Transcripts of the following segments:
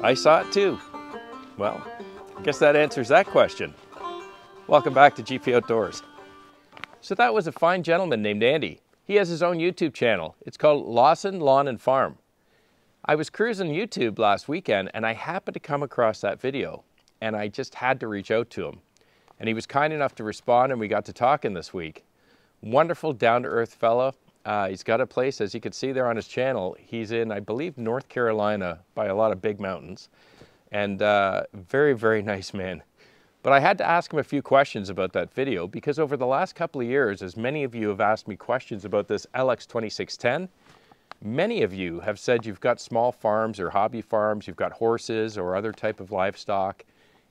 I saw it too. Well, I guess that answers that question. Welcome back to GP Outdoors. So that was a fine gentleman named Andy. He has his own YouTube channel. It's called Lawson Lawn and Farm. I was cruising YouTube last weekend and I happened to come across that video and I just had to reach out to him. And he was kind enough to respond and we got to talking this week. Wonderful, down-to-earth fella. He's got a place, as you can see there on his channel, he's in, I believe, North Carolina by a lot of big mountains. And very, very nice man. But I had to ask him a few questions about that video because over the last couple of years, as many of you have asked me questions about this LX2610, many of you have said you've got small farms or hobby farms, you've got horses or other type of livestock,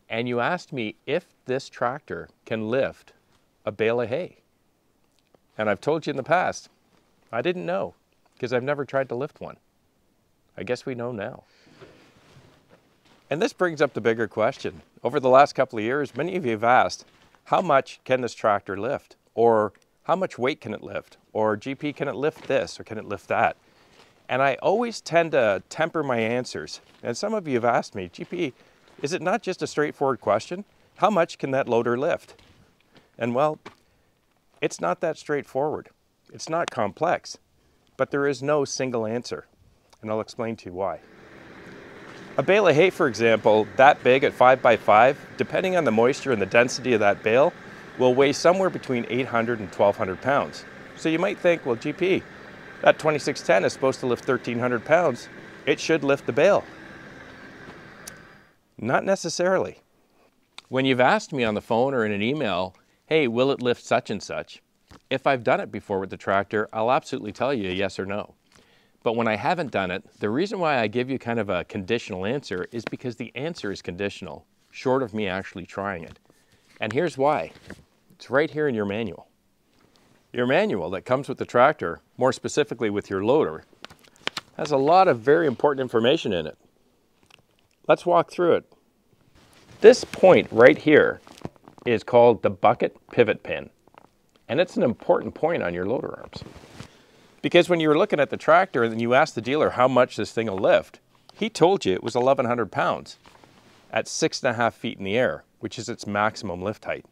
and you asked me if this tractor can lift a bale of hay. And I've told you in the past, I didn't know because I've never tried to lift one. I guess we know now. And this brings up the bigger question. Over the last couple of years, many of you have asked, how much can this tractor lift? Or how much weight can it lift? Or GP, can it lift this or can it lift that? And I always tend to temper my answers. And some of you have asked me, GP, is it not just a straightforward question? How much can that loader lift? And well, it's not that straightforward. It's not complex, but there is no single answer. And I'll explain to you why. A bale of hay, for example, that big at 5x5, depending on the moisture and the density of that bale, will weigh somewhere between 800 and 1,200 pounds. So you might think, well, GP, that 2610 is supposed to lift 1,300 pounds. It should lift the bale. Not necessarily. When you've asked me on the phone or in an email, hey, will it lift such and such? If I've done it before with the tractor, I'll absolutely tell you yes or no. But when I haven't done it, the reason why I give you kind of a conditional answer is because the answer is conditional, short of me actually trying it. And here's why. It's right here in your manual. Your manual that comes with the tractor, more specifically with your loader, has a lot of very important information in it. Let's walk through it. This point right here is called the bucket pivot pin. And it's an important point on your loader arms. Because when you were looking at the tractor and you asked the dealer how much this thing will lift, he told you it was 1,100 pounds at 6.5 feet in the air, which is its maximum lift height.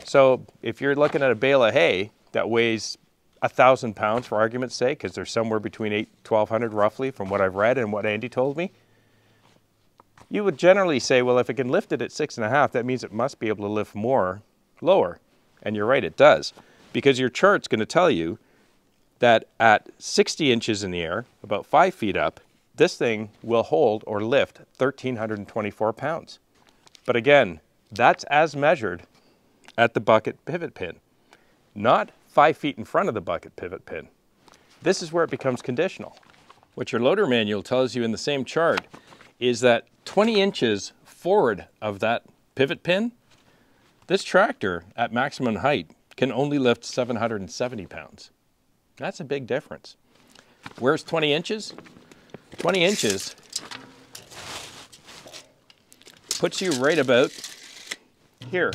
So if you're looking at a bale of hay that weighs 1,000 pounds for argument's sake, because they're somewhere between 1,200 roughly from what I've read and what Andy told me, you would generally say, well, if it can lift it at 6.5, that means it must be able to lift more lower. And you're right, it does. Because your chart's going to tell you that at 60 inches in the air, about 5 feet up, this thing will hold or lift 1,324 pounds. But again, that's as measured at the bucket pivot pin, not 5 feet in front of the bucket pivot pin. This is where it becomes conditional. What your loader manual tells you in the same chart is that 20 inches forward of that pivot pin, this tractor at maximum height can only lift 770 pounds. That's a big difference. Where's 20 inches? 20 inches puts you right about here.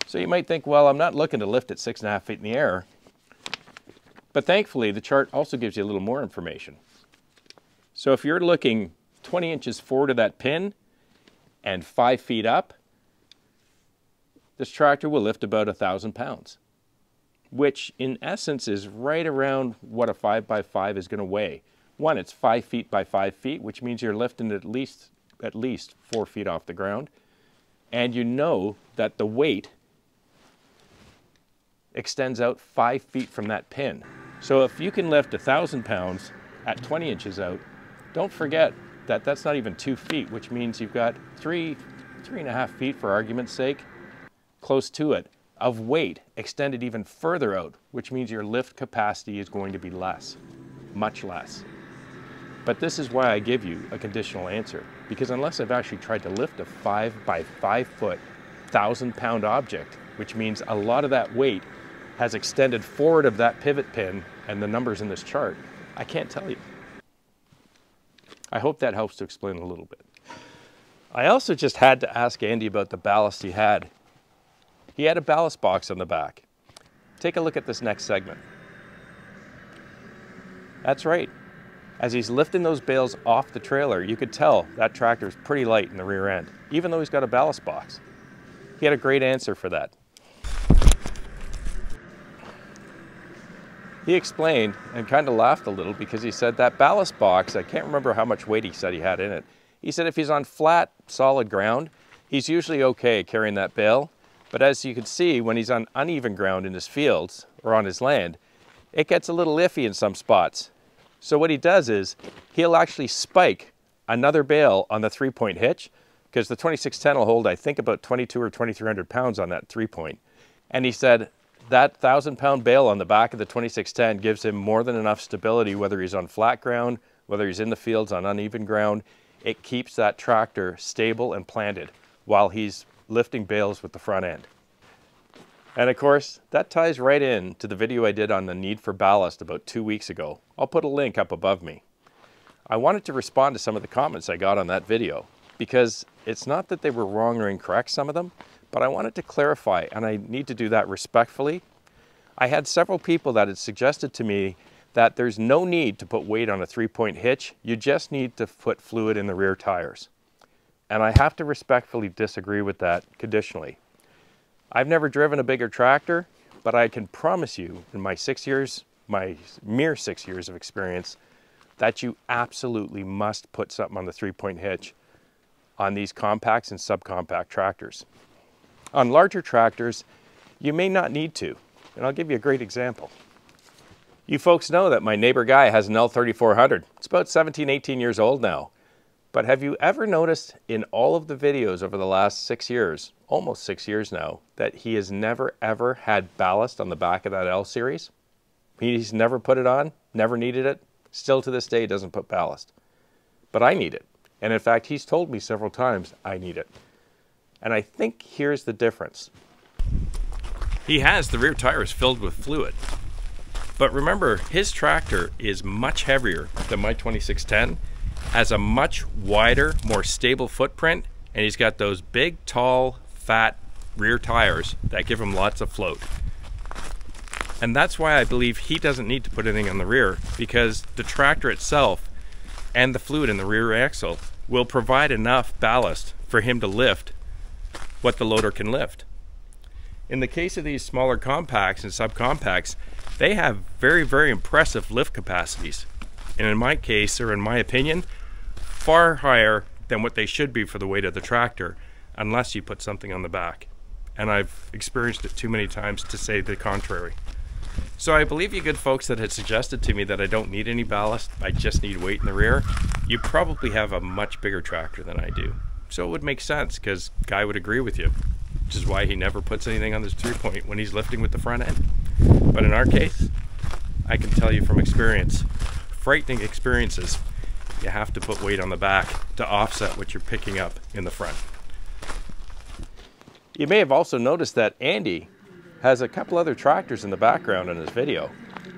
So you might think, well, I'm not looking to lift it 6.5 feet in the air. But thankfully, the chart also gives you a little more information. So if you're looking 20 inches forward of that pin and 5 feet up, this tractor will lift about 1,000 pounds. Which in essence is right around what a 5x5 is going to weigh. One, it's 5 feet by 5 feet, which means you're lifting at least 4 feet off the ground. And you know that the weight extends out 5 feet from that pin. So if you can lift 1,000 pounds at 20 inches out, don't forget that that's not even 2 feet, which means you've got 3.5 feet for argument's sake, close to it, of weight extended even further out, which means your lift capacity is going to be less, much less. But this is why I give you a conditional answer, because unless I've actually tried to lift a 5 by 5 foot, 1,000 pound object, which means a lot of that weight has extended forward of that pivot pin and the numbers in this chart, I can't tell you. I hope that helps to explain a little bit. I also just had to ask Andy about the ballast he had. He had a ballast box on the back. Take a look at this next segment. That's right. As he's lifting those bales off the trailer, you could tell that tractor is pretty light in the rear end, even though he's got a ballast box. He had a great answer for that. He explained and kind of laughed a little because he said that ballast box, I can't remember how much weight he said he had in it. He said if he's on flat, solid ground, he's usually okay carrying that bale. But as you can see, when he's on uneven ground in his fields or on his land, it gets a little iffy in some spots. So what he does is he'll actually spike another bale on the 3-point hitch, because the 2610 will hold, I think, about 22 or 2300 pounds on that 3-point. And he said that 1,000-pound bale on the back of the 2610 gives him more than enough stability, whether he's on flat ground, whether he's in the fields on uneven ground. It keeps that tractor stable and planted while he's lifting bales with the front end. And of course, that ties right in to the video I did on the need for ballast about 2 weeks ago. I'll put a link up above me. I wanted to respond to some of the comments I got on that video, because it's not that they were wrong or incorrect, some of them, but I wanted to clarify, and I need to do that respectfully. I had several people that had suggested to me that there's no need to put weight on a 3-point hitch, you just need to put fluid in the rear tires. And I have to respectfully disagree with that conditionally. I've never driven a bigger tractor, but I can promise you in my mere 6 years of experience, that you absolutely must put something on the 3-point hitch on these compacts and subcompact tractors. On larger tractors, you may not need to, and I'll give you a great example. You folks know that my neighbor Guy has an L3400. It's about 17, 18 years old now. But have you ever noticed in all of the videos over the last 6 years, almost 6 years now, that he has never ever had ballast on the back of that L series? He's never put it on, never needed it, still to this day doesn't put ballast. But I need it. And in fact, he's told me several times I need it. And I think here's the difference. He has the rear tires filled with fluid. But remember, his tractor is much heavier than my 2610, has a much wider, more stable footprint, and he's got those big, tall, fat rear tires that give him lots of float. And that's why I believe he doesn't need to put anything on the rear, because the tractor itself and the fluid in the rear axle will provide enough ballast for him to lift what the loader can lift. In the case of these smaller compacts and subcompacts, they have very, very impressive lift capacities. And in my case, or in my opinion, far higher than what they should be for the weight of the tractor, unless you put something on the back. And I've experienced it too many times to say the contrary. So I believe you good folks that had suggested to me that I don't need any ballast, I just need weight in the rear. You probably have a much bigger tractor than I do. So it would make sense, because Guy would agree with you, which is why he never puts anything on this 3-point when he's lifting with the front end. But in our case, I can tell you from experience, frightening experiences, you have to put weight on the back to offset what you're picking up in the front. You may have also noticed that Andy has a couple other tractors in the background in his video.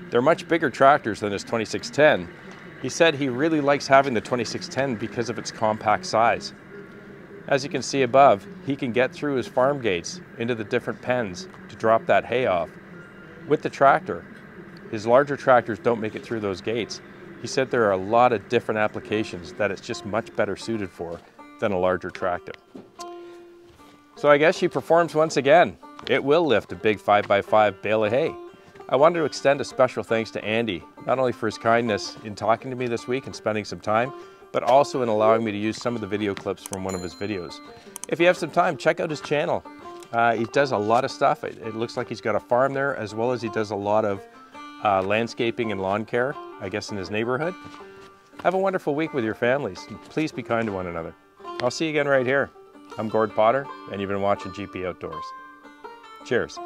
They're much bigger tractors than his 2610. He said he really likes having the 2610 because of its compact size. As you can see above, he can get through his farm gates into the different pens to drop that hay off. With the tractor, his larger tractors don't make it through those gates. He said there are a lot of different applications that it's just much better suited for than a larger tractor. So I guess she performs once again. It will lift a big 5x5 bale of hay. I wanted to extend a special thanks to Andy, not only for his kindness in talking to me this week and spending some time, but also in allowing me to use some of the video clips from one of his videos. If you have some time, check out his channel. He does a lot of stuff. It looks like he's got a farm there, as well as he does a lot of landscaping and lawn care, I guess, in his neighborhood. Have a wonderful week with your families. Please be kind to one another. I'll see you again right here. I'm Gord Potter, and you've been watching GP Outdoors. Cheers.